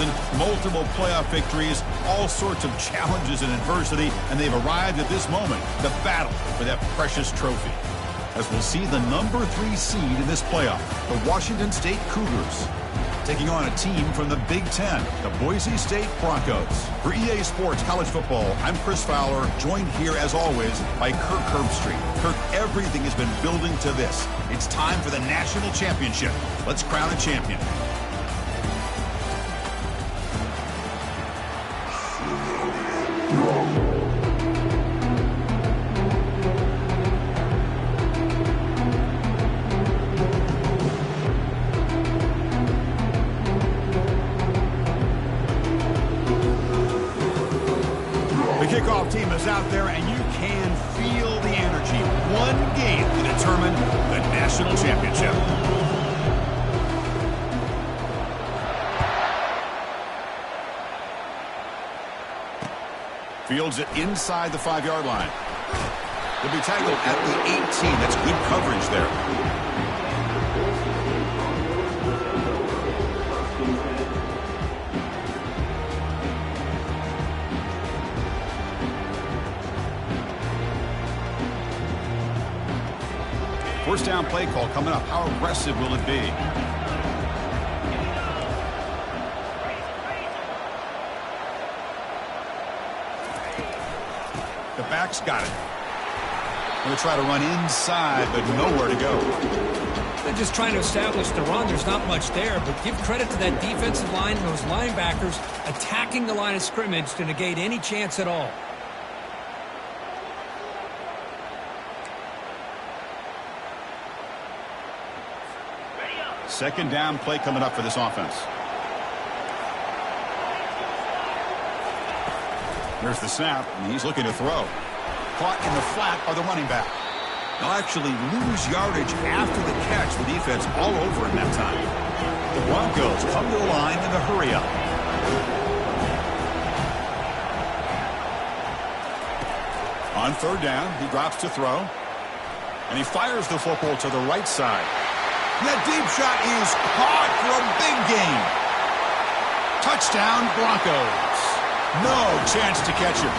season, multiple playoff victories, all sorts of challenges and adversity, and they've arrived at this moment, the battle for that precious trophy. As we'll see the number 3 seed in this playoff, the Washington State Cougars, taking on a team from the Big Ten, the Boise State Broncos. For EA Sports College Football, I'm Chris Fowler, joined here as always by Kirk Herbstreit. Kirk, everything has been building to this. It's time for the national championship. Let's crown a champion. Kickoff team is out there, and you can feel the energy. One game to determine the national championship. Fields it inside the 5-yard line. He'll be tackled at the 18. That's good coverage there. First down play call coming up. How aggressive will it be? The back's got it. Going to try to run inside, but nowhere to go. They're just trying to establish the run. There's not much there, but give credit to that defensive line and those linebackers attacking the line of scrimmage to negate any chance at all. Second down play coming up for this offense. There's the snap, and he's looking to throw. Caught in the flat by the running back. They'll actually lose yardage after the catch. The defense all over in that time. The Broncos come to the line in a hurry up. On third down, he drops to throw. And he fires the football to the right side. That deep shot is caught for a big gain. Touchdown, Broncos. No chance to catch him.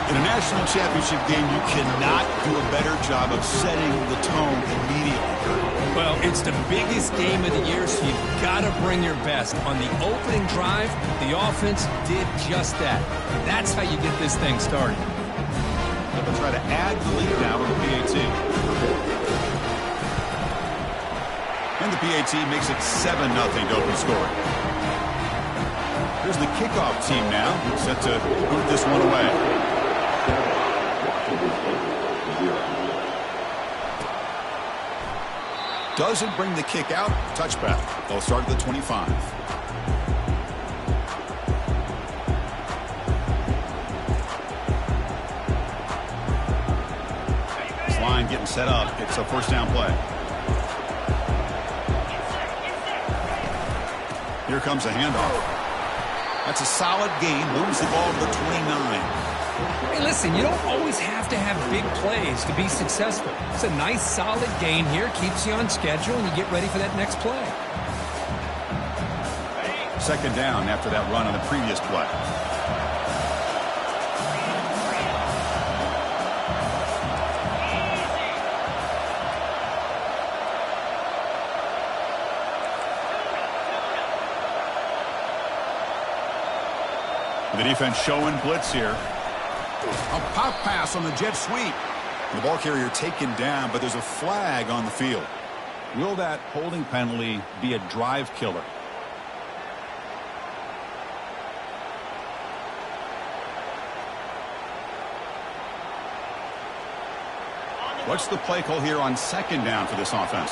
In a national championship game, you cannot do a better job of setting the tone immediately. Well, it's the biggest game of the year, so you've got to bring your best. On the opening drive, the offense did just that. That's how you get this thing started. They'll try to add the lead now with the PAT. And the PAT makes it 7-0 to open scoring. Here's the kickoff team now, set to boot this one away. Doesn't bring the kick out. Touchback. They'll start at the 25. This line getting set up. It's a first down play. Here comes a handoff. That's a solid gain. Moves the ball to the 29. Hey, listen, you don't always have to have big plays to be successful. It's a nice, solid gain here. Keeps you on schedule, and you get ready for that next play. Second down after that run on the previous play. The defense showing blitz here. A pop pass on the jet sweep. The ball carrier taken down, but there's a flag on the field. Will that holding penalty be a drive killer? What's the play call here on second down for this offense?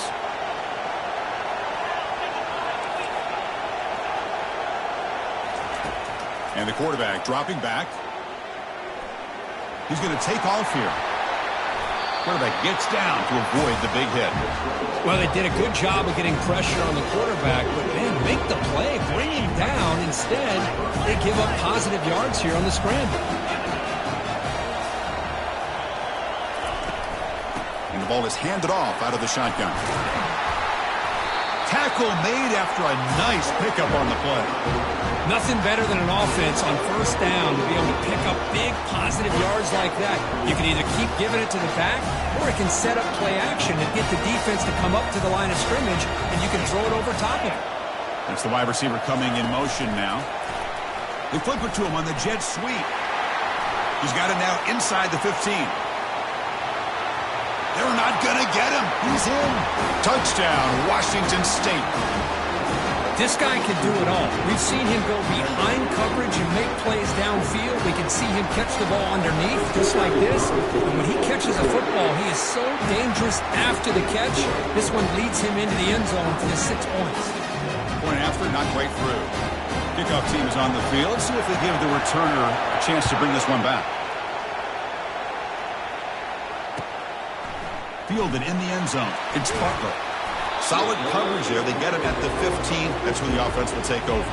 And the quarterback dropping back. He's going to take off here. Quarterback gets down to avoid the big hit. Well, they did a good job of getting pressure on the quarterback, but man, make the play, bring him down. Instead, they give up positive yards here on the scramble. And the ball is handed off out of the shotgun. tackle made after a nice pickup on the play. Nothing better than an offense on first down to be able to pick up big positive yards like that. You can either keep giving it to the back, or it can set up play action and get the defense to come up to the line of scrimmage, and you can throw it over top of it. That's the wide receiver coming in motion now. They flip it to him on the jet sweep. He's got it now inside the 15. They're not going to get him. He's in. Touchdown, Washington State. This guy can do it all. We've seen him go behind coverage and make plays downfield. We can see him catch the ball underneath, just like this. And when he catches a football, he is so dangerous after the catch. This one leads him into the end zone for the 6 points. Point after, not quite through. Kickoff team is on the field. See if they give the returner a chance to bring this one back. Fielded in the end zone. It's Butler. Solid coverage there. They get him at the 15. That's where the offense will take over.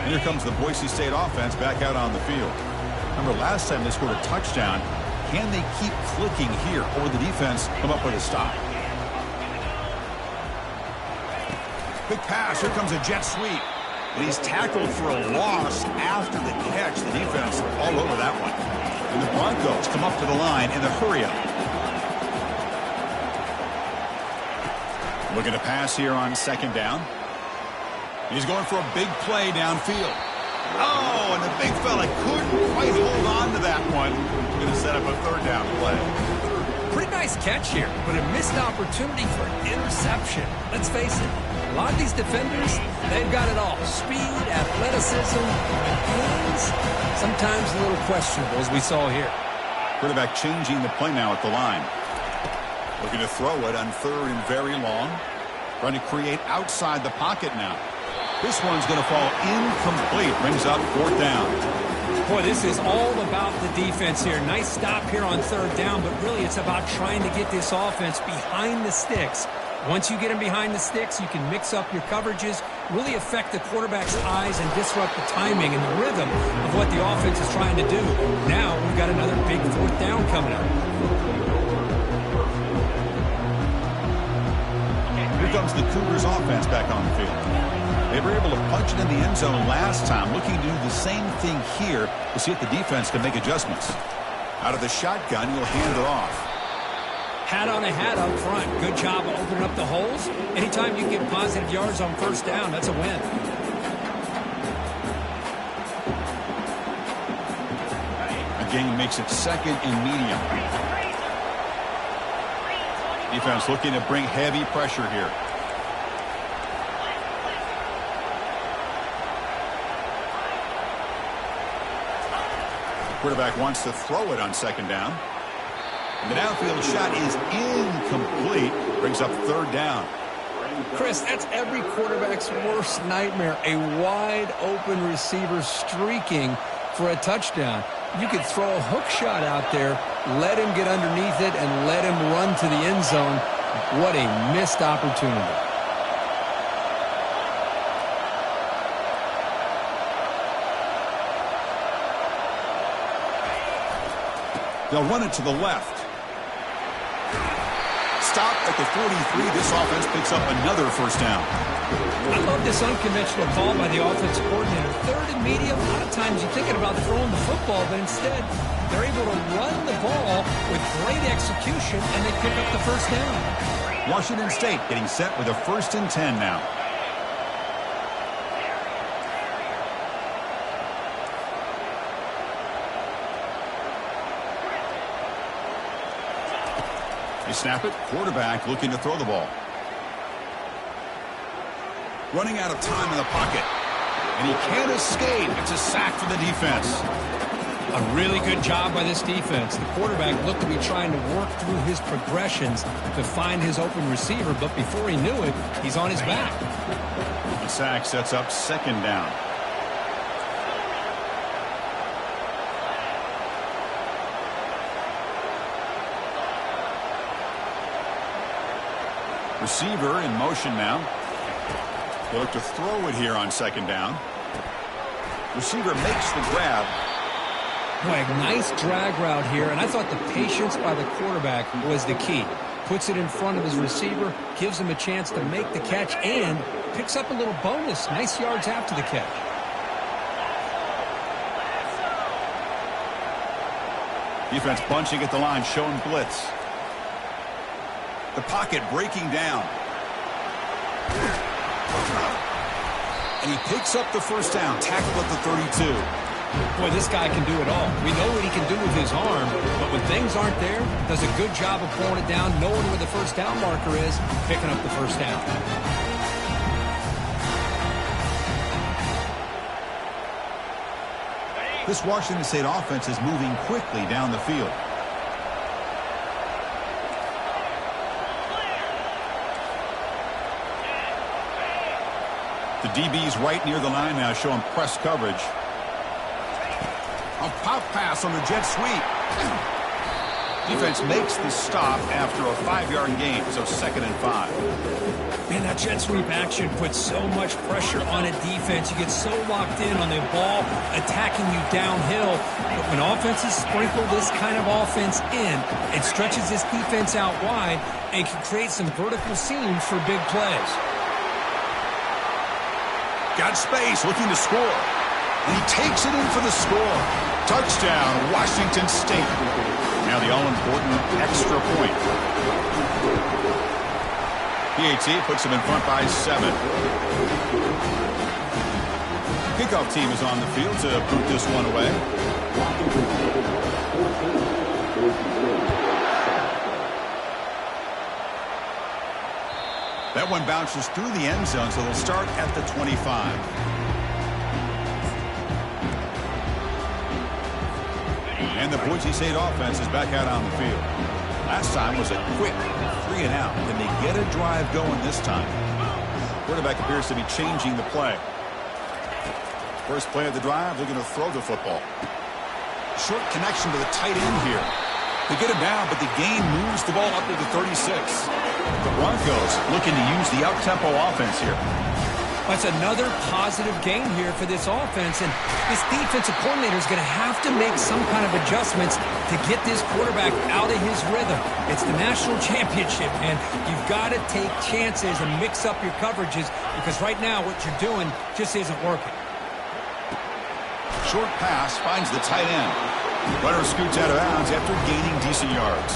And here comes the Boise State offense back out on the field. Remember last time they scored a touchdown. Can they keep clicking here, or will the defense come up with a stop? Big pass. Here comes a jet sweep. And he's tackled for a loss after the catch. The defense all over that one. And the Broncos come up to the line in the hurry-up. Looking to pass here on second down. He's going for a big play downfield. Oh, and the big fella couldn't quite hold on to that one. Going to set up a third down play. Pretty nice catch here, but a missed opportunity for an interception. Let's face it, a lot of these defenders, they've got it all. Speed, athleticism, hands, sometimes a little questionable, as we saw here. Quarterback changing the play now at the line. Looking to throw it on third and very long. Trying to create outside the pocket now. This one's going to fall incomplete. Brings up fourth down. Boy, this is all about the defense here. Nice stop here on third down, but really it's about trying to get this offense behind the sticks. Once you get them behind the sticks, you can mix up your coverages, really affect the quarterback's eyes and disrupt the timing and the rhythm of what the offense is trying to do. Now we've got another big fourth down coming up. Here comes the Cougars offense back on the field. They were able to punch it in the end zone last time, looking to do the same thing here to see if the defense can make adjustments. Out of the shotgun, he'll hand it off. Hat on a hat up front. Good job of opening up the holes. Anytime you get positive yards on first down, that's a win. Again, makes it second and medium. Defense looking to bring heavy pressure here. Quarterback wants to throw it on second down. And the downfield shot is incomplete. Brings up third down. Chris, that's every quarterback's worst nightmare. A wide open receiver streaking for a touchdown. You could throw a hook shot out there, let him get underneath it, and let him run to the end zone. What a missed opportunity. They'll run it to the left. Stop at the 43. This offense picks up another first down. I love this unconventional call by the offensive coordinator. Third and medium, a lot of times you're thinking about throwing the football, but instead they're able to run the ball with great execution, and they pick up the first down. Washington State getting set with a 1st and 10 now. They snap it. Quarterback looking to throw the ball. Running out of time in the pocket. And he can't escape. It's a sack for the defense. A really good job by this defense. The quarterback looked to be trying to work through his progressions to find his open receiver, but before he knew it, he's on his back. The sack sets up second down. Receiver in motion now. They look to throw it here on second down. Receiver makes the grab. Boy, nice drag route here, and I thought the patience by the quarterback was the key. Puts it in front of his receiver, gives him a chance to make the catch, and picks up a little bonus. Nice yards after the catch. Defense bunching at the line, showing blitz. The pocket breaking down. And he picks up the first down, tackled at the 32. Boy, this guy can do it all. We know what he can do with his arm, but when things aren't there, does a good job of pulling it down, knowing where the first down marker is, picking up the first down. This Washington State offense is moving quickly down the field. The DB's right near the line now, showing press coverage. A pop pass on the jet sweep. Defense makes the stop after a 5-yard gain, so 2nd and 5. Man, that jet sweep action puts so much pressure on a defense. You get so locked in on the ball attacking you downhill. But when offenses sprinkle this kind of offense in, it stretches this defense out wide and can create some vertical seams for big plays. Got space, looking to score. And he takes it in for the score. Touchdown, Washington State. Now the all-important extra point. PAT puts him in front by 7. Kickoff team is on the field to boot this one away. That one bounces through the end zone, so they'll start at the 25. And the Boise State offense is back out on the field. Last time was a quick 3 and out. Can they get a drive going this time? Quarterback appears to be changing the play. First play of the drive, looking to throw the football. Short connection to the tight end here. They get him down, but the gain moves the ball up to the 36. The Broncos looking to use the up-tempo offense here. That's another positive gain here for this offense, and this defensive coordinator is going to have to make some kind of adjustments to get this quarterback out of his rhythm. It's the national championship, and you've got to take chances and mix up your coverages because right now what you're doing just isn't working. Short pass finds the tight end. Runner scoots out of bounds after gaining decent yards.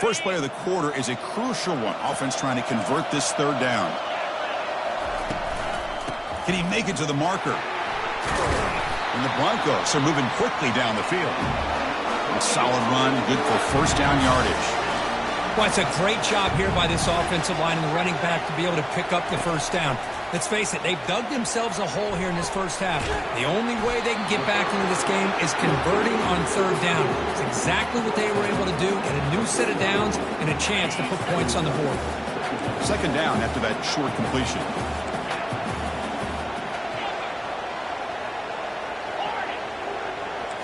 First play of the quarter is a crucial one. Offense trying to convert this 3rd down. Can he make it to the marker? And the Broncos are moving quickly down the field. A solid run, good for first down yardage. Well, it's a great job here by this offensive line and the running back to be able to pick up the first down. Let's face it, they've dug themselves a hole here in this first half. The only way they can get back into this game is converting on 3rd down. It's exactly what they were able to do, get a new set of downs and a chance to put points on the board. 2nd down after that short completion.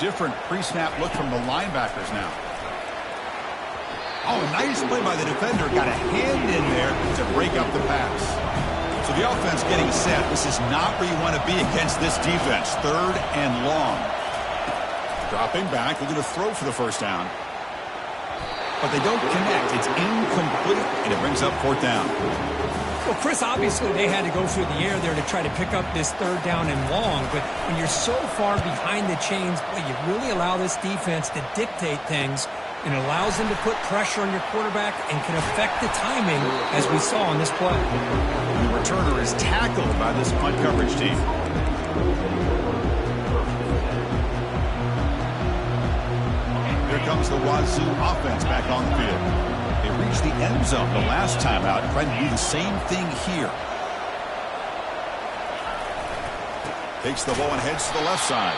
Different pre-snap look from the linebackers now. Oh, nice play by the defender. Got a hand in there to break up the pass. So the offense getting set. This is not where you want to be against this defense. 3rd and long. Dropping back. They're going to throw for the first down. But they don't connect. It's incomplete, and it brings up 4th down. Well, Chris, obviously they had to go through the air there to try to pick up this 3rd down and long. But when you're so far behind the chains, boy, you really allow this defense to dictate things. And it allows them to put pressure on your quarterback and can affect the timing, as we saw on this play. The returner is tackled by this punt coverage team. Here comes the Wazoo offense back on the field. They reached the end zone the last time out, trying to do the same thing here. Takes the ball and heads to the left side.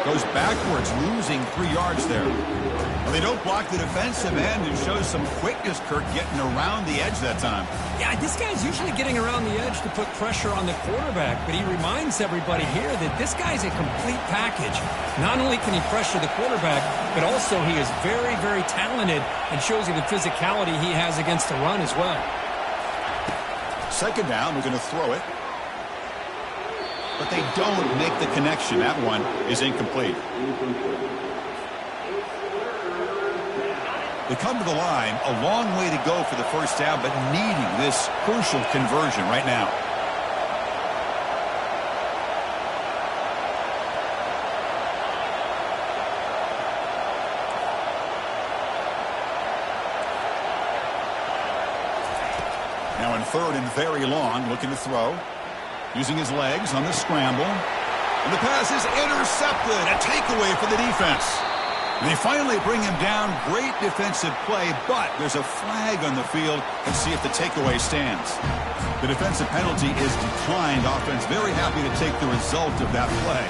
Goes backwards, losing 3 yards there. Well, they don't block the defensive end and shows some quickness, Kirk, getting around the edge that time. Yeah, this guy's usually getting around the edge to put pressure on the quarterback, but he reminds everybody here that this guy's a complete package. Not only can he pressure the quarterback, but also he is very, very talented and shows you the physicality he has against the run as well. Second down, we're going to throw it. But they don't make the connection. That one is incomplete. They come to the line, a long way to go for the first down, but needing this crucial conversion right now. Now in third and very long, looking to throw. Using his legs on the scramble. And the pass is intercepted. A takeaway for the defense. And they finally bring him down. Great defensive play, but there's a flag on the field. Let's see if the takeaway stands. The defensive penalty is declined. Offense very happy to take the result of that play.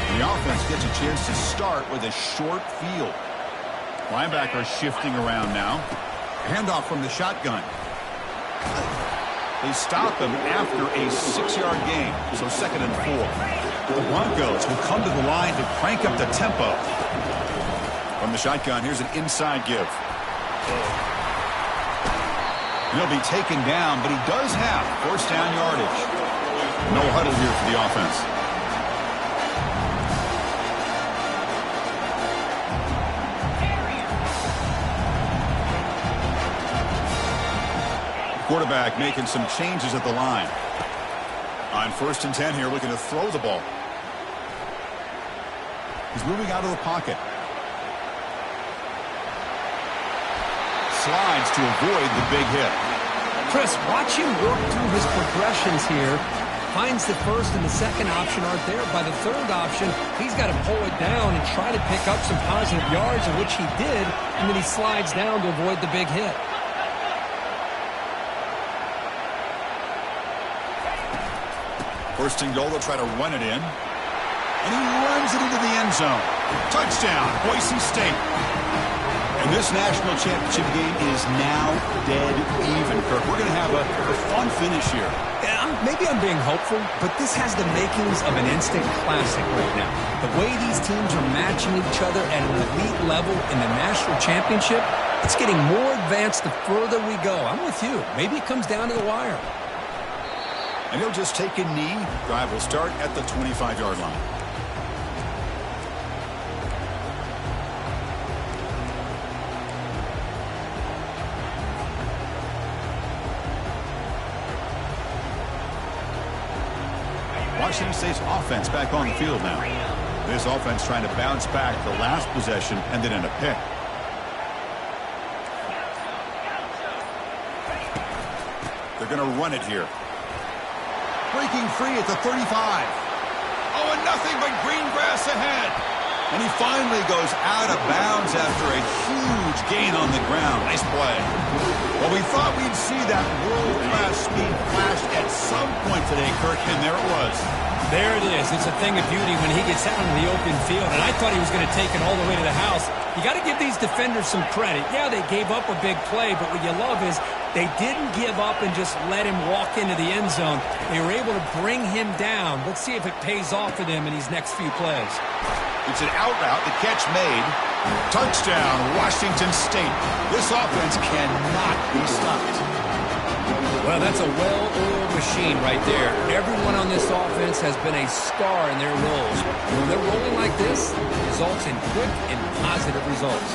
And the offense gets a chance to start with a short field. Linebacker shifting around now. Handoff from the shotgun. They stop him after a 6-yard gain, so 2nd and 4. The Broncos will come to the line to crank up the tempo. From the shotgun, here's an inside give. And he'll be taken down, but he does have first down yardage. No huddle here for the offense. Quarterback making some changes at the line. On 1st and 10 here, looking to throw the ball. He's moving out of the pocket. Slides to avoid the big hit. Chris, watch him work through his progressions here. Finds the first and the second option aren't there. By the third option, he's got to pull it down and try to pick up some positive yards, of which he did, and then he slides down to avoid the big hit. First and goal, they'll try to run it in. And he runs it into the end zone. Touchdown, Boise State. And this national championship game is now dead even, Kirk. We're going to have a fun finish here. Yeah, maybe I'm being hopeful, but this has the makings of an instant classic right now. The way these teams are matching each other at an elite level in the national championship, it's getting more advanced the further we go. I'm with you. Maybe it comes down to the wire. And he'll just take a knee. Drive will start at the 25-yard line. Washington State's offense back on the field now. This offense trying to bounce back. The last possession ended in a pick. They're going to run it here. Breaking free at the 35. Oh, and nothing but green grass ahead. And he finally goes out of bounds after a huge gain on the ground. Nice play. Well, we thought we'd see that world-class speed flash at some point today, Kirk, and there it was. There it is. It's a thing of beauty when he gets out into the open field, and I thought he was going to take it all the way to the house. You got to give these defenders some credit. Yeah, they gave up a big play, but what you love is they didn't give up and just let him walk into the end zone. They were able to bring him down. Let's see if it pays off for them in these next few plays. It's an out route. The catch made. Touchdown, Washington State. This offense cannot be stopped. Well, that's a well-oiled machine right there. Everyone on this offense has been a star in their roles. When they're rolling like this, it results in quick and positive results.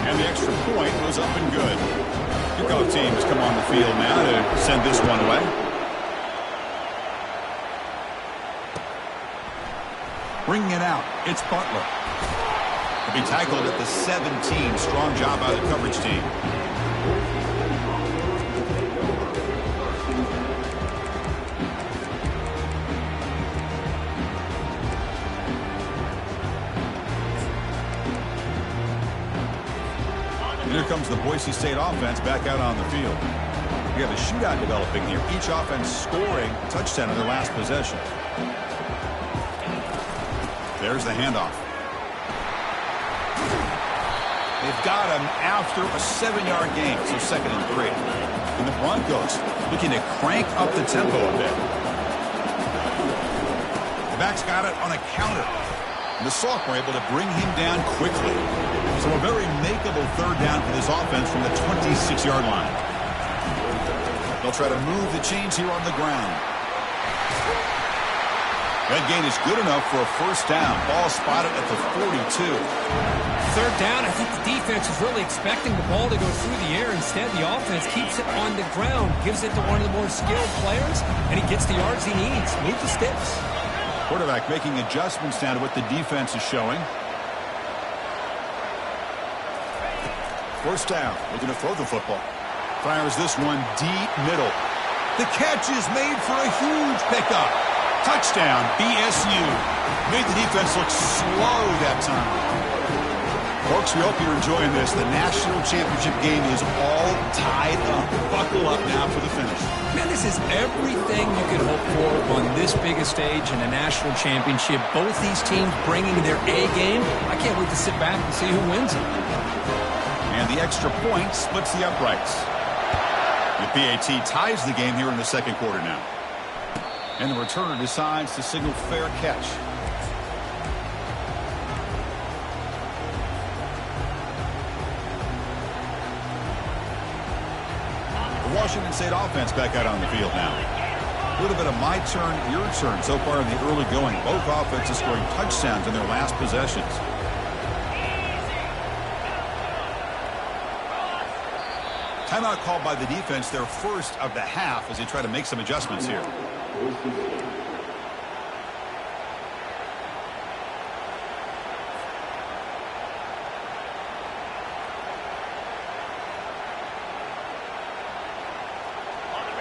And the extra point was up and good. Kickoff teams come on the field now to send this one away. Bringing it out, it's Butler. He'll be tackled at the 17. Strong job by the coverage team. And here comes the Boise State offense back out on the field. We have a shootout developing here. Each offense scoring a touchdown in their last possession. There's the handoff. They've got him after a 7-yard gain, so 2nd and 3. And the Broncos looking to crank up the tempo a bit. The backs got it on a counter. And the sophomore able to bring him down quickly. So a very makeable 3rd down for this offense from the 26-yard line. They'll try to move the chains here on the ground. That gain is good enough for a 1st down. Ball spotted at the 42. 3rd down, I think the defense is really expecting the ball to go through the air. Instead, the offense keeps it on the ground, gives it to one of the more skilled players, and he gets the yards he needs. Move the sticks. Quarterback making adjustments down to what the defense is showing. 1st down, looking to throw the football. Fires this one deep middle. The catch is made for a huge pickup. Touchdown, BSU. Made the defense look slow that time. Folks, we hope you're enjoying this. The national championship game is all tied up. Buckle up now for the finish. Man, this is everything you could hope for on this biggest stage in a national championship. Both these teams bringing their A game. I can't wait to sit back and see who wins it. And the extra point splits the uprights. The PAT ties the game here in the 2nd quarter now. And the returner decides to signal fair catch. The Washington State offense back out on the field now. A little bit of my turn, your turn so far in the early going. Both offenses scoring touchdowns in their last possessions. Timeout called by the defense, their 1st of the half, as they try to make some adjustments here.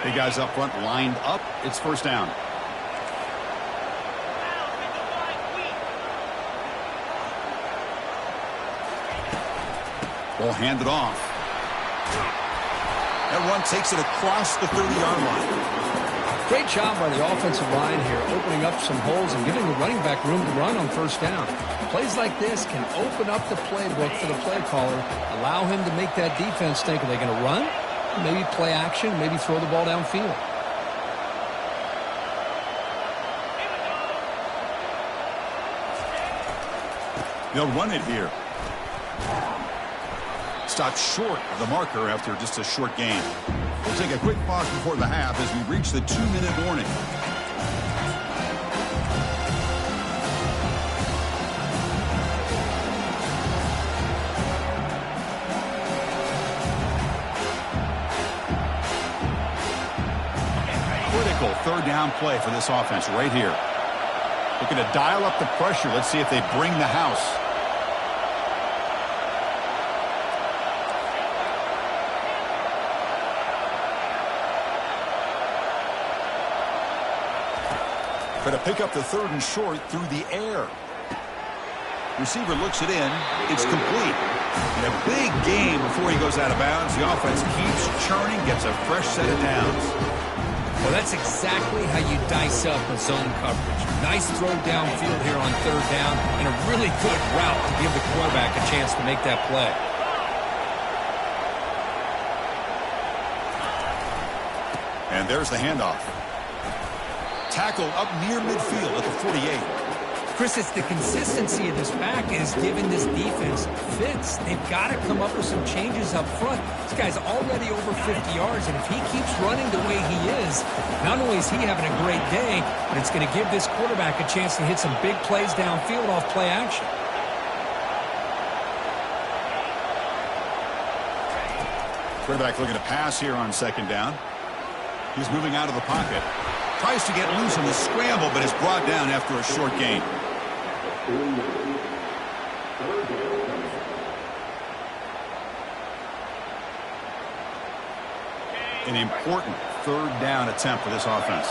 Big guys up front lined up. It's 1st down. Ball handed off. That run takes it across the 30-yard line. Great job by the offensive line here, opening up some holes and giving the running back room to run on 1st down. Plays like this can open up the playbook for the play caller, allow him to make that defense think, are they going to run? Maybe play action, maybe throw the ball downfield. They'll run it here. Stopped short of the marker after just a short gain. We'll take a quick pause before the half as we reach the 2-minute warning. Critical 3rd down play for this offense right here. Looking to dial up the pressure. Let's see if they bring the house. Try to pick up the 3rd and short through the air. Receiver looks it in. It's complete. And a big game before he goes out of bounds. The offense keeps churning, gets a fresh set of downs. Well, that's exactly how you dice up a zone coverage. Nice throw downfield here on 3rd down, and a really good route to give the quarterback a chance to make that play. And there's the handoff. Tackled up near midfield at the 48. Chris, it's the consistency of this back is giving this defense fits. They've got to come up with some changes up front. This guy's already over 50 yards, and if he keeps running the way he is, not only is he having a great day, but it's going to give this quarterback a chance to hit some big plays downfield off play action. Quarterback looking to pass here on 2nd down. He's moving out of the pocket. Tries to get loose on the scramble, but is brought down after a short gain. An important 3rd down attempt for this offense.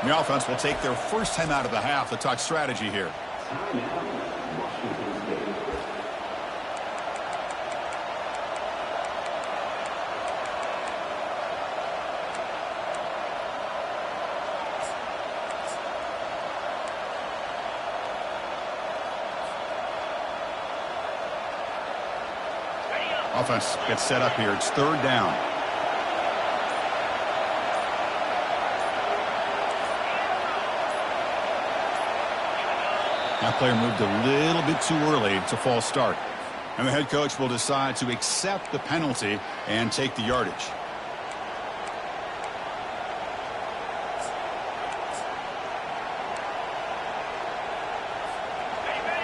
The offense will take their first time out of the half to talk strategy here. Offense gets set up here. It's third down. That player moved a little bit too early. It's a false start. And the head coach will decide to accept the penalty and take the yardage.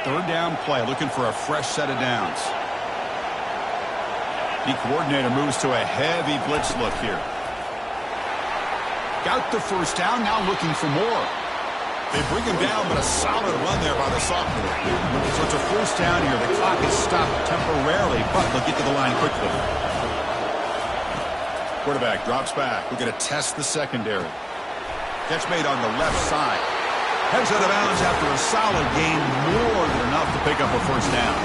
Third down play, looking for a fresh set of downs. The coordinator moves to a heavy blitz look here. Got the first down, now looking for more. They bring him down, but a solid run there by the sophomore. So it's a first down here. The clock is stopped temporarily, but they'll get to the line quickly. Quarterback drops back. We're going to test the secondary. Catch made on the left side. Heads out of bounds after a solid gain, more than enough to pick up a first down.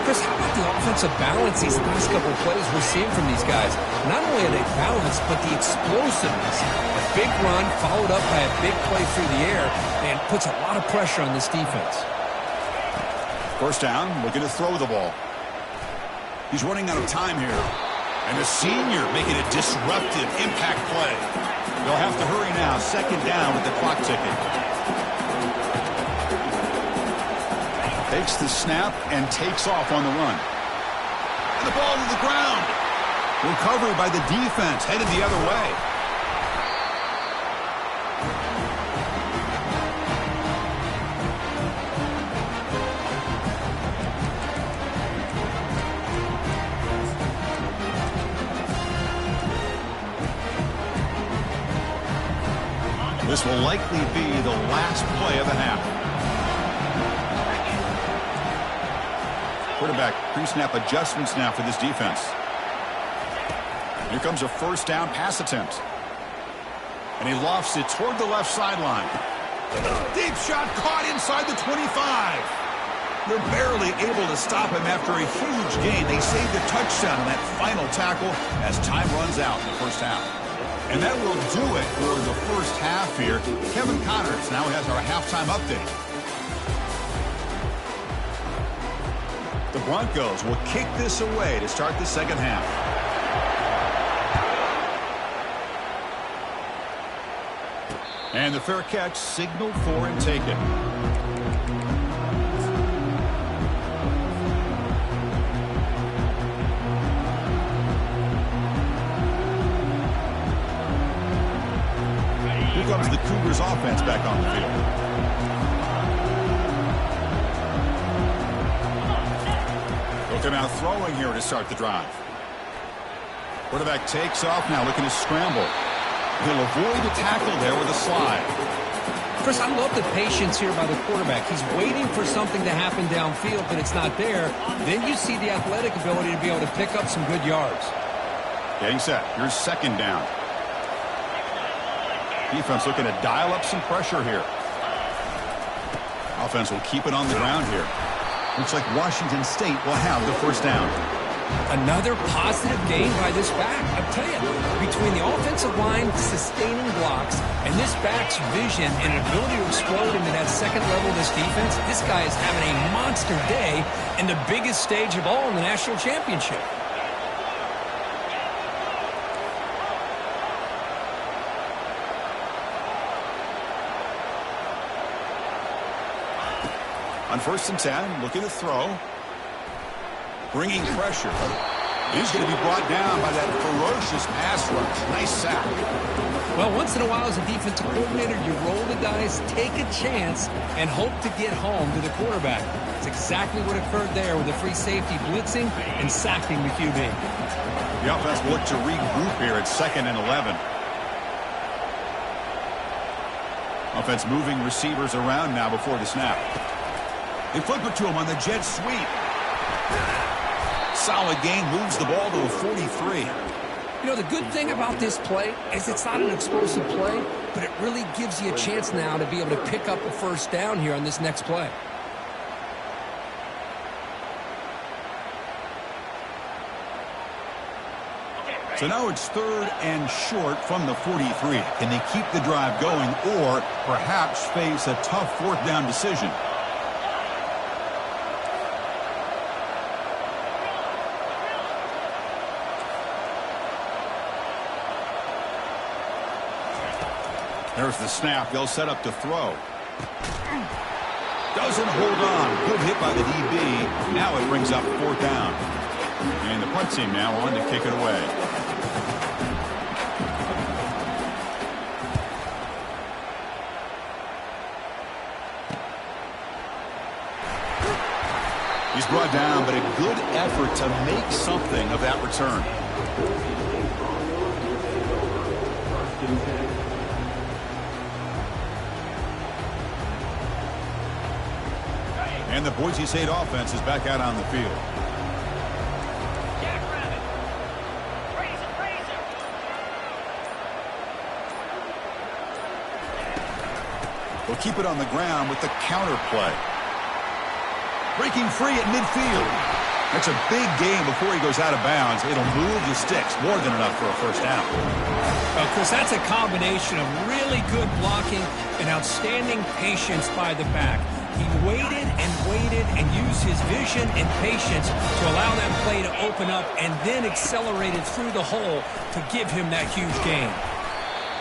Chris, how about the offensive balance these last couple of plays we're seeing from these guys? Not only are they balanced, but the explosiveness. A big run followed up by a big play through the air and puts a lot of pressure on this defense. First down, looking to throw the ball. He's running out of time here. And the senior making a disruptive impact play. They'll have to hurry now. Second down with the clock ticking. Takes the snap and takes off on the run. And the ball to the ground. Recovery by the defense, headed the other way. This will likely be the last play of the half. Quarterback pre-snap adjustments now for this defense. Here comes a first down pass attempt. And he lofts it toward the left sideline. Deep shot caught inside the 25. They're barely able to stop him after a huge gain. They saved a touchdown on that final tackle as time runs out in the first half. And that will do it for the first half here. Kevin Connors now has our halftime update. The Broncos will kick this away to start the second half. And the fair catch signaled for and taken. Here comes the Cougars offense back on the field. They're now throwing here to start the drive. Quarterback takes off now, looking to scramble. He'll avoid the tackle there with a slide. Chris, I love the patience here by the quarterback. He's waiting for something to happen downfield, but it's not there. Then you see the athletic ability to be able to pick up some good yards. Getting set. Here's second down. Defense looking to dial up some pressure here. Offense will keep it on the ground here. Looks like Washington State will have the first down. Another positive gain by this back. I tell you, between the offensive line sustaining blocks and this back's vision and ability to explode into that second level of this defense, this guy is having a monster day in the biggest stage of all in the national championship. On 1st and 10, looking to throw. Bringing pressure. He's going to be brought down by that ferocious pass rush. Nice sack. Well, once in a while as a defensive coordinator, you roll the dice, take a chance, and hope to get home to the quarterback. It's exactly what occurred there with the free safety blitzing and sacking the QB. The offense will look to regroup here at 2nd and 11. Offense moving receivers around now before the snap. They flip it to him on the jet sweep. Solid gain, moves the ball to a 43. You know, the good thing about this play is it's not an explosive play, but it really gives you a chance now to be able to pick up a first down here on this next play. So now it's 3rd and short from the 43. Can they keep the drive going or perhaps face a tough 4th down decision? There's the snap. They'll set up to throw. Doesn't hold on. Good hit by the DB. Now it brings up 4th down. And the punt team now on to kick it away. He's brought down, but a good effort to make something of that return. And the Boise State offense is back out on the field. They'll keep it on the ground with the counter play. Breaking free at midfield. That's a big gain before he goes out of bounds. It'll move the sticks. More than enough for a first down. Chris, that's a combination of really good blocking and outstanding patience by the back. He waited and used his vision and patience to allow that play to open up and then accelerated through the hole to give him that huge gain.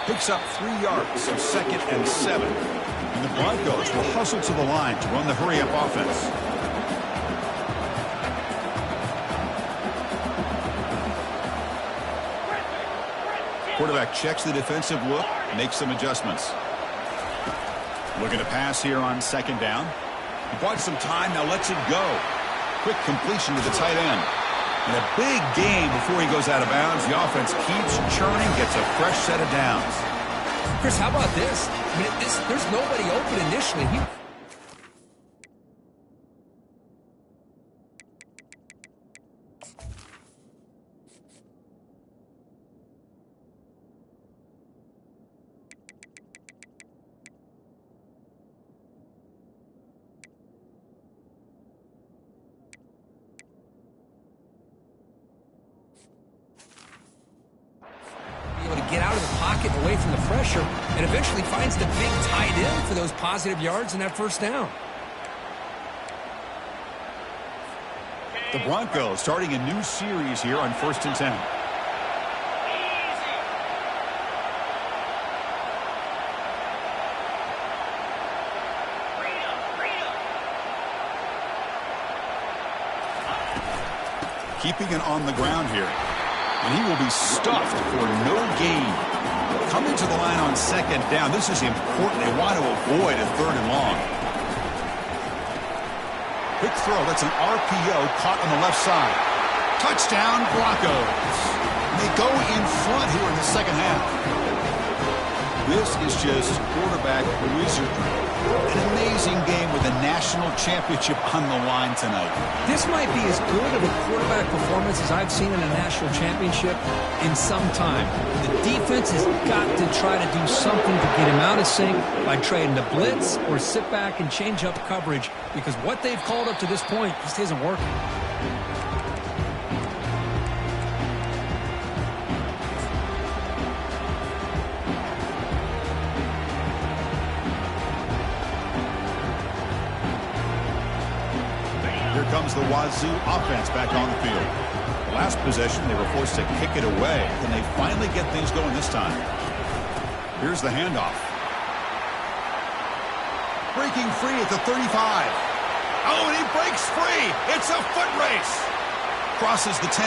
Picks up 3 yards, so 2nd and 7. And the Broncos will hustle to the line to run the hurry-up offense. Quarterback checks the defensive look, makes some adjustments. Looking to pass here on 2nd down. He bought some time, now lets it go. Quick completion to the tight end. And a big gain before he goes out of bounds. The offense keeps churning, gets a fresh set of downs. Chris, how about this? I mean, there's nobody open initially. Get out of the pocket away from the pressure and eventually finds the big tight end for those positive yards and that first down. The Broncos starting a new series here on 1st and 10. Keeping it on the ground here. And he will be stuffed for no gain. Coming to the line on 2nd down. This is important. They want to avoid a 3rd and long. Quick throw. That's an RPO caught on the left side. Touchdown, Broncos. And they go in front here in the 2nd half. This is just quarterback wizardry. An amazing game with a national championship on the line tonight. This might be as good of a quarterback performance as I've seen in a national championship in some time. The defense has got to try to do something to get him out of sync by trading the blitz or sit back and change up coverage because what they've called up to this point just isn't working. Comes the Wazoo offense back on the field. The last possession, they were forced to kick it away. Can they finally get things going this time? Here's the handoff. Breaking free at the 35. Oh, and he breaks free. It's a foot race. Crosses the 10.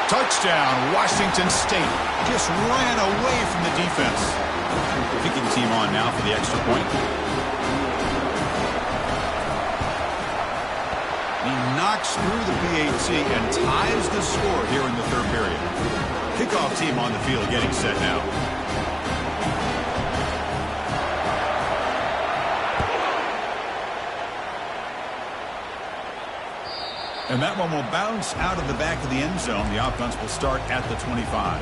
Touchdown, Washington State. Just ran away from the defense. Kicking team on now for the extra point. He knocks through the PAT and ties the score here in the 3rd period. Kickoff team on the field getting set now. And that one will bounce out of the back of the end zone. The offense will start at the 25.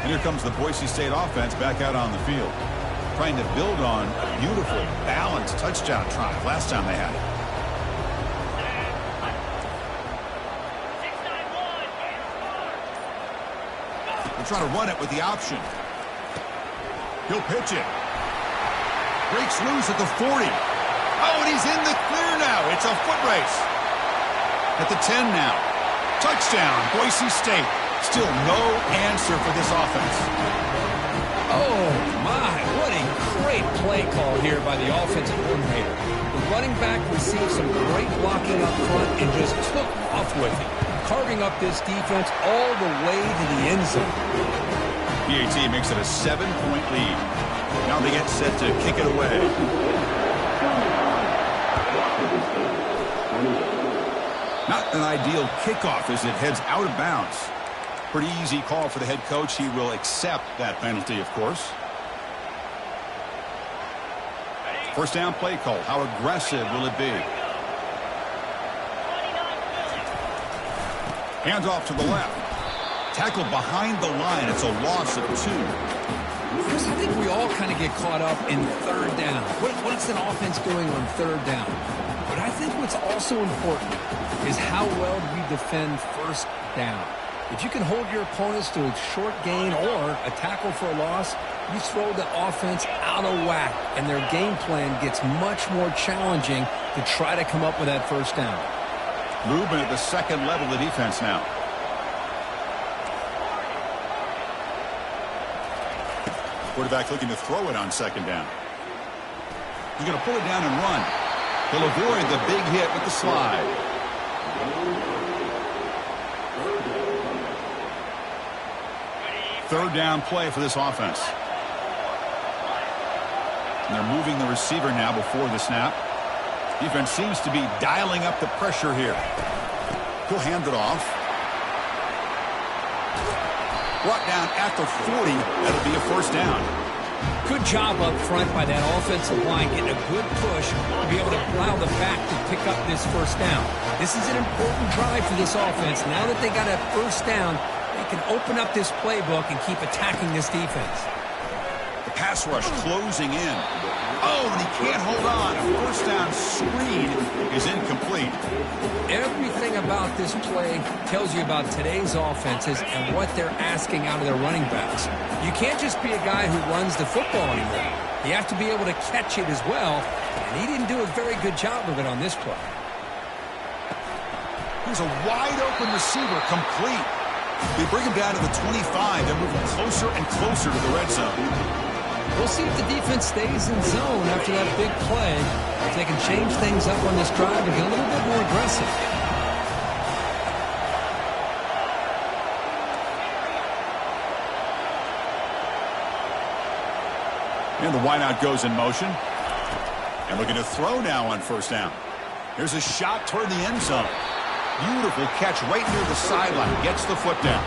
And here comes the Boise State offense back out on the field, trying to build on a beautiful, balanced touchdown drive last time they had it. They'll try to run it with the option. He'll pitch it. Breaks loose at the 40. Oh, and he's in the clear now. It's a foot race. At the 10 now. Touchdown, Boise State. Still no answer for this offense. Oh, my. What a great play call here by the offensive coordinator. The running back received some great blocking up front and just took off with it, carving up this defense all the way to the end zone. PAT makes it a 7-point lead. Now they get set to kick it away. Not an ideal kickoff as it heads out of bounds. Pretty easy call for the head coach. He will accept that penalty, of course. First down play call. How aggressive will it be? Hands off to the left. Tackle behind the line. It's a loss of 2. Chris, I think we all kind of get caught up in third down. What's an offense doing on third down? But I think what's also important is how well do you defend first down. If you can hold your opponents to a short gain or a tackle for a loss, you throw the offense out of whack, and their game plan gets much more challenging to try to come up with that first down. Movement at the second level of the defense now. Quarterback looking to throw it on second down. He's going to pull it down and run. He'll avoid the big hit with the slide. Third down play for this offense. And they're moving the receiver now before the snap. Defense seems to be dialing up the pressure here. He'll hand it off. Brought down at the 40. That'll be a first down. Good job up front by that offensive line, getting a good push to be able to allow the back to pick up this first down. This is an important drive for this offense. Now that they got a first down, they can open up this playbook and keep attacking this defense. The pass rush closing in. Oh, and he can't hold on. A first down screen is incomplete. Everything about this play tells you about today's offenses and what they're asking out of their running backs. You can't just be a guy who runs the football anymore. You have to be able to catch it as well, and he didn't do a very good job of it on this play. Here's a wide-open receiver, complete. They bring him down to the 25. They're moving closer and closer to the red zone. We'll see if the defense stays in zone after that big play. If they can change things up on this drive and get a little bit more aggressive. And the wideout goes in motion. And looking to throw now on first down. Here's a shot toward the end zone. Beautiful catch right near the sideline. Gets the foot down.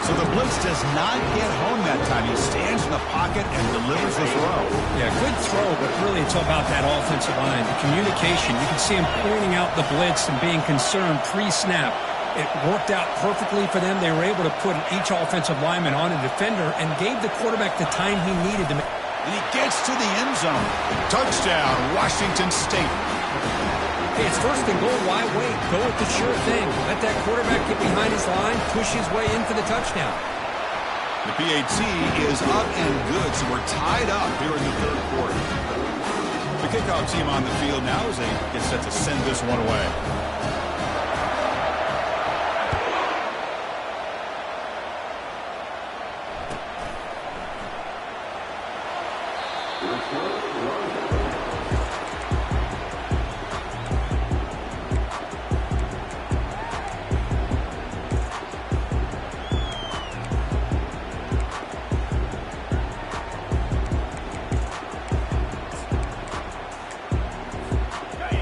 So the blitz does not get home that time. He stands in the pocket and delivers the throw. Yeah, good throw, but really it's about that offensive line. The communication. You can see him pointing out the blitz and being concerned pre-snap. It worked out perfectly for them. They were able to put each offensive lineman on a defender and gave the quarterback the time he needed to make. And he gets to the end zone. Touchdown, Washington State. Hey, it's first and goal. Why wait? Go with the sure thing. Let that quarterback get behind his line, push his way in for the touchdown. The PAT is up and good, so we're tied up here in the third quarter. The kickoff team on the field now as they get set to send this one away.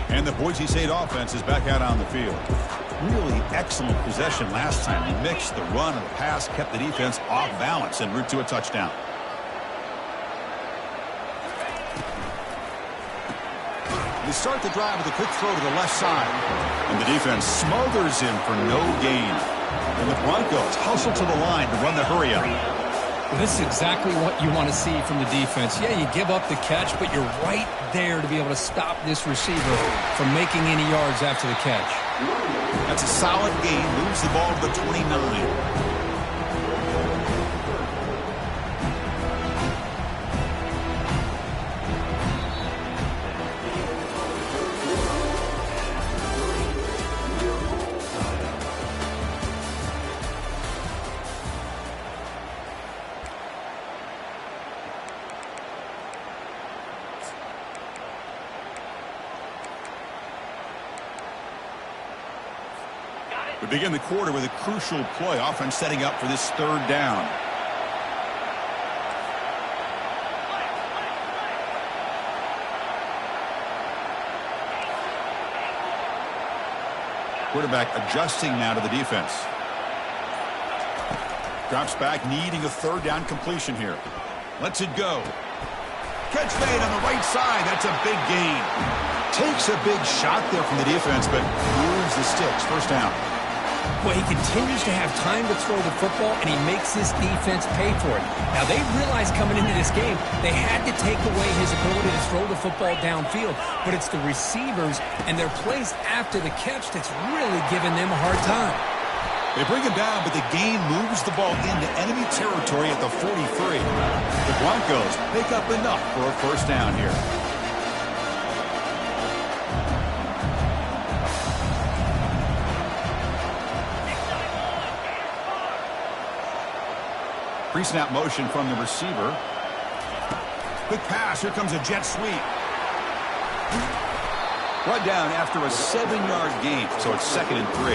And the Boise State offense is back out on the field. really excellent possession last time. He mixed the run and the pass, kept the defense off balance en route to a touchdown. They start the drive with a quick throw to the left side. And the defense smothers him for no gain. And the Broncos hustle to the line to run the hurry up. Well, this is exactly what you want to see from the defense. Yeah, you give up the catch, but you're right there to be able to stop this receiver from making any yards after the catch. That's a solid gain. Moves the ball to the 29. We begin the quarter with a crucial play. Offense setting up for this third down. Quarterback adjusting now to the defense. Drops back, needing a third down completion here. Lets it go. Catch made on the right side. That's a big gain. Takes a big shot there from the defense, but moves the sticks. First down. Well, he continues to have time to throw the football, and he makes this defense pay for it. Now, they realized coming into this game they had to take away his ability to throw the football downfield, but it's the receivers and their plays after the catch that's really giving them a hard time. They bring him down, but the gain moves the ball into enemy territory at the 43. The Broncos pick up enough for a first down here. Pre-snap motion from the receiver. Quick pass. Here comes a jet sweep. Brought down after a 7-yard gain, so it's 2nd and 3.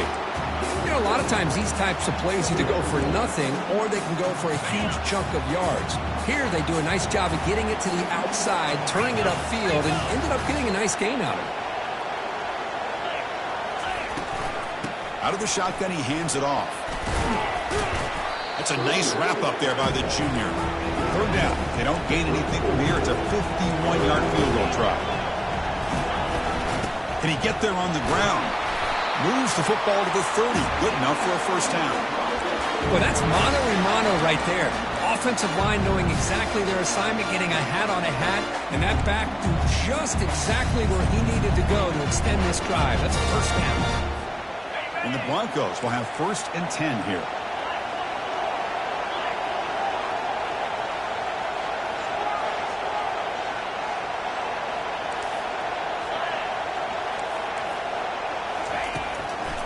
You know, a lot of times these types of plays either go for nothing or they can go for a huge chunk of yards. Here they do a nice job of getting it to the outside, turning it upfield, and ended up getting a nice gain out of it. Out of the shotgun, he hands it off. That's a nice wrap-up there by the junior. Third down. They don't gain anything from here. It's a 51-yard field goal try. Can he get there on the ground? Moves the football to the 30. Good enough for a first down. Well, that's mano-a-mano right there. Offensive line knowing exactly their assignment, getting a hat on a hat, and that back to just exactly where he needed to go to extend this drive. That's a first down. And the Broncos will have 1st and 10 here.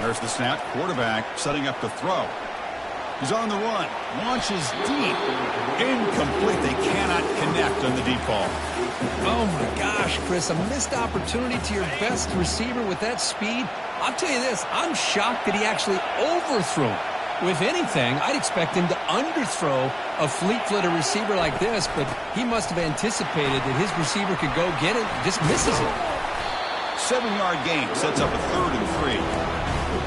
There's the snap. Quarterback setting up to throw. He's on the run. Launches deep. Incomplete. They cannot connect on the deep ball. Oh, my gosh, Chris. A missed opportunity to your best receiver with that speed. I'll tell you this. I'm shocked that he actually overthrew him. With anything, I'd expect him to underthrow a fleet-footed receiver like this, but he must have anticipated that his receiver could go get it and just misses it. 7-yard gain sets up a 3rd and 3.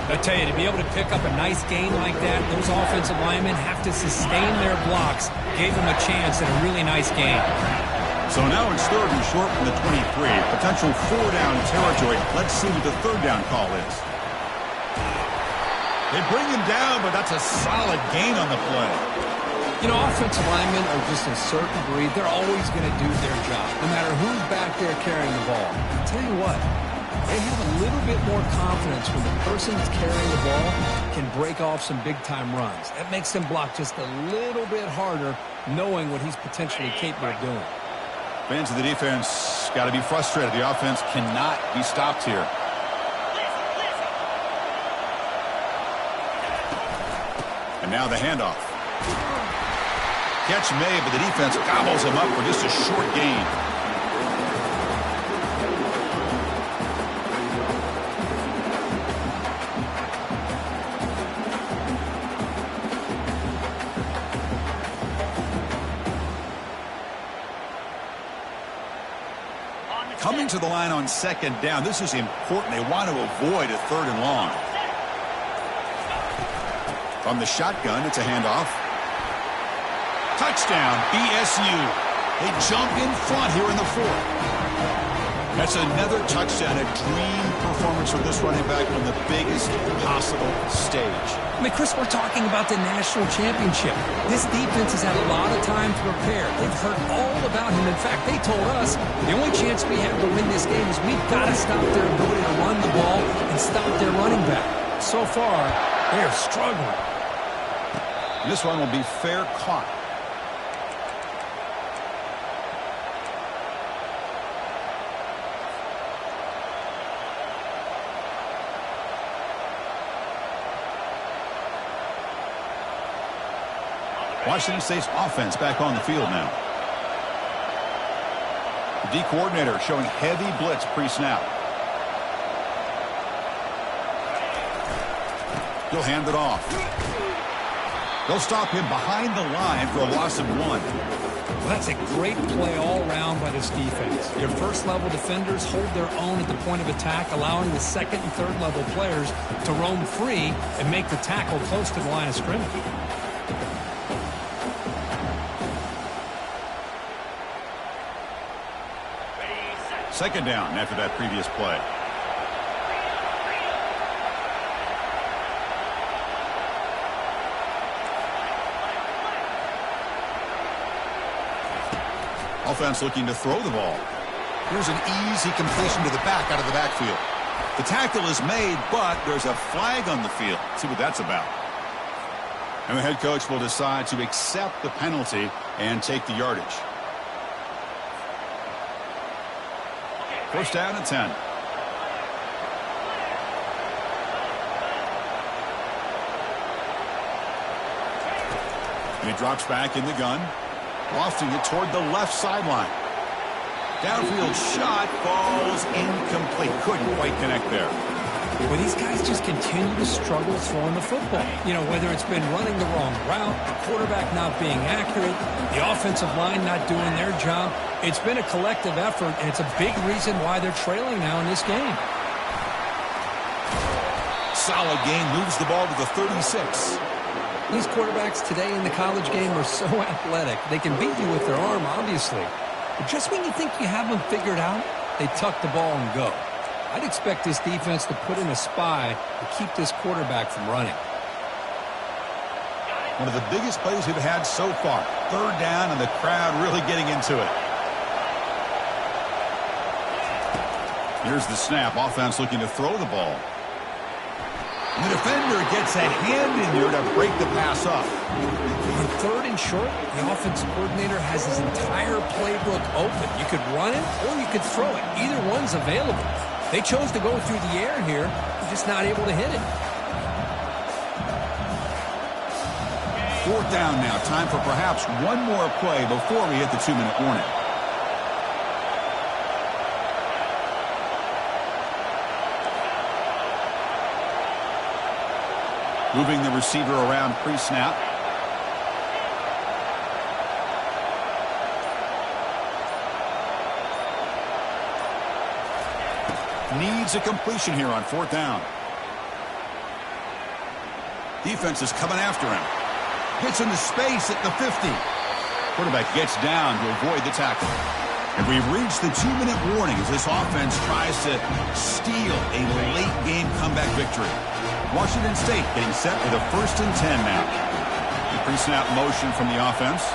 I tell you, to be able to pick up a nice gain like that, those offensive linemen have to sustain their blocks. Gave them a chance at a really nice gain. So now it's 3rd and short from the 23. Potential 4-down territory. Let's see what the 3rd down call is. They bring him down, but that's a solid gain on the play. You know, offensive linemen are just a certain breed. They're always going to do their job, no matter who's back there carrying the ball. I'll tell you what. They have a little bit more confidence when the person that's carrying the ball can break off some big-time runs. That makes them block just a little bit harder, knowing what he's potentially capable of doing. Fans of the defense got to be frustrated. The offense cannot be stopped here. And now the handoff. Catch made, but the defense gobbles him up for just a short gain. Coming to the line on 2nd down. This is important. They want to avoid a 3rd and long. From the shotgun, it's a handoff. Touchdown, BSU. They jump in front here in the fourth. That's another touchdown, a dream performance for this running back on the biggest possible stage. I mean, Chris, we're talking about the national championship. This defense has had a lot of time to prepare. They've heard all about him. In fact, they told us the only chance we have to win this game is we've got to stop their ability to run the ball and stop their running back. So far, they're struggling. This one will be fair caught. Washington State's offense back on the field now. The D coordinator showing heavy blitz pre-snap. He'll hand it off. They'll stop him behind the line for a loss of 1. Well, that's a great play all around by this defense. Your first-level defenders hold their own at the point of attack, allowing the second and third-level players to roam free and make the tackle close to the line of scrimmage. Second down after that previous play. Offense looking to throw the ball. Here's an easy completion to the back out of the backfield. The tackle is made, but there's a flag on the field. Let's see what that's about. And the head coach will decide to accept the penalty and take the yardage. First down and 10. And he drops back in the gun, lofting it toward the left sideline. Downfield shot falls incomplete. Couldn't quite connect there. Well, these guys just continue to struggle throwing the football. You know, whether it's been running the wrong route, the quarterback not being accurate, the offensive line not doing their job. It's been a collective effort, and it's a big reason why they're trailing now in this game. Solid gain, moves the ball to the 36. These quarterbacks today in the college game are so athletic. They can beat you with their arm, obviously. But just when you think you have them figured out, they tuck the ball and go. I'd expect this defense to put in a spy to keep this quarterback from running. One of the biggest plays we've had so far. Third down and the crowd really getting into it. Here's the snap. Offense looking to throw the ball. And the defender gets a hand in there to break the pass up. On third and short, the offensive coordinator has his entire playbook open. You could run it or you could throw it. Either one's available. They chose to go through the air here. They're just not able to hit it. Fourth down now. Time for perhaps one more play before we hit the 2-minute warning. Moving the receiver around pre-snap. Needs a completion here on fourth down. Defense is coming after him. Gets into space at the 50. Quarterback gets down to avoid the tackle. And we've reached the 2-minute warning as this offense tries to steal a late-game comeback victory. Washington State getting set for the 1st and 10 now. The pre-snap motion from the offense.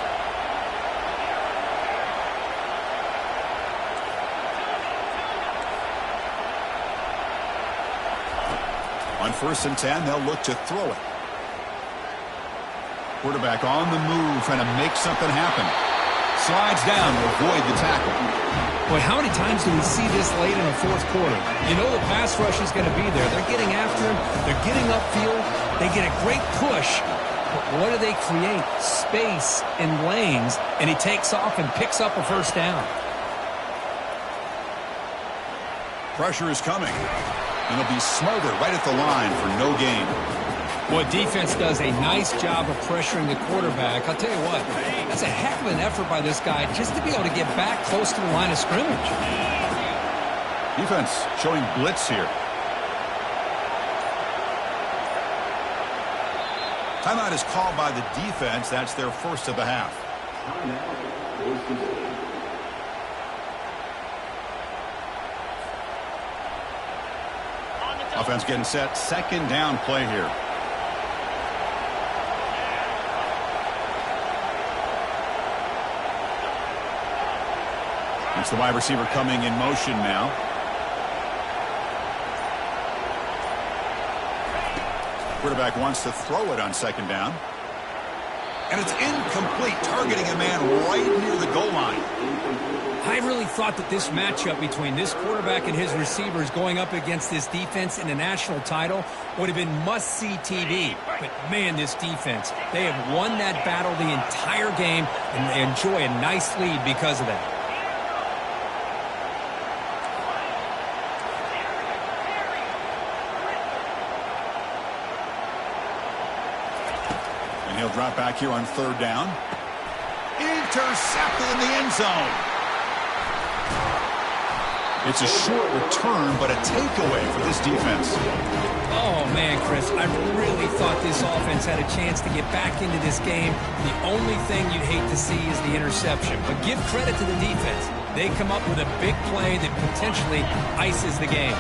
On 1st and 10, they'll look to throw it. Quarterback on the move, trying to make something happen. Slides down to avoid the tackle. Boy, how many times do we see this late in the fourth quarter? You know the pass rush is going to be there. They're getting after him. They're getting upfield. They get a great push. But what do they create? Space in lanes, and he takes off and picks up a first down. Pressure is coming. And it'll be smothered right at the line for no gain. Boy, defense does a nice job of pressuring the quarterback. I'll tell you what, that's a heck of an effort by this guy just to be able to get back close to the line of scrimmage. Defense showing blitz here. Timeout is called by the defense. That's their first of the half. Offense getting set. Second down play here. It's the wide receiver coming in motion now. Quarterback wants to throw it on second down. And it's incomplete, targeting a man right near the goal line. I really thought that this matchup between this quarterback and his receivers going up against this defense in the national title would have been must-see TV. But, man, this defense, they have won that battle the entire game, and they enjoy a nice lead because of that. And he'll drop back here on third down. Intercepted in the end zone. It's a short return, but a takeaway for this defense. Oh, man, Chris, I really thought this offense had a chance to get back into this game. The only thing you'd hate to see is the interception. But give credit to the defense. They come up with a big play that potentially ices the game.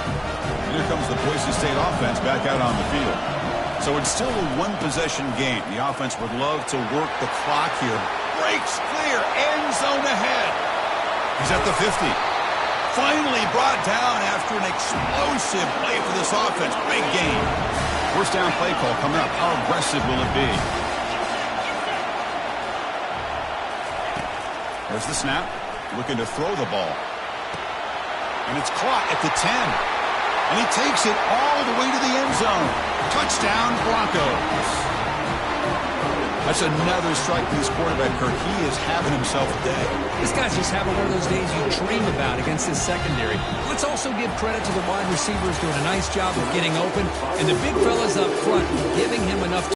Here comes the Boise State offense back out on the field. So it's still a one-possession game. The offense would love to work the clock here. Breaks clear, end zone ahead. He's at the 50. Finally brought down after an explosive play for this offense. Big game. First down play call coming up. How aggressive will it be? There's the snap. Looking to throw the ball. And it's caught at the 10. And he takes it all the way to the end zone. Touchdown, Broncos. That's another strike to this quarterback, Kirk. He is having himself a day. This guy's just having one of those days you dream about against his secondary. Let's also give credit to the wide receivers doing a nice job of getting open, and the big fellas up front giving him enough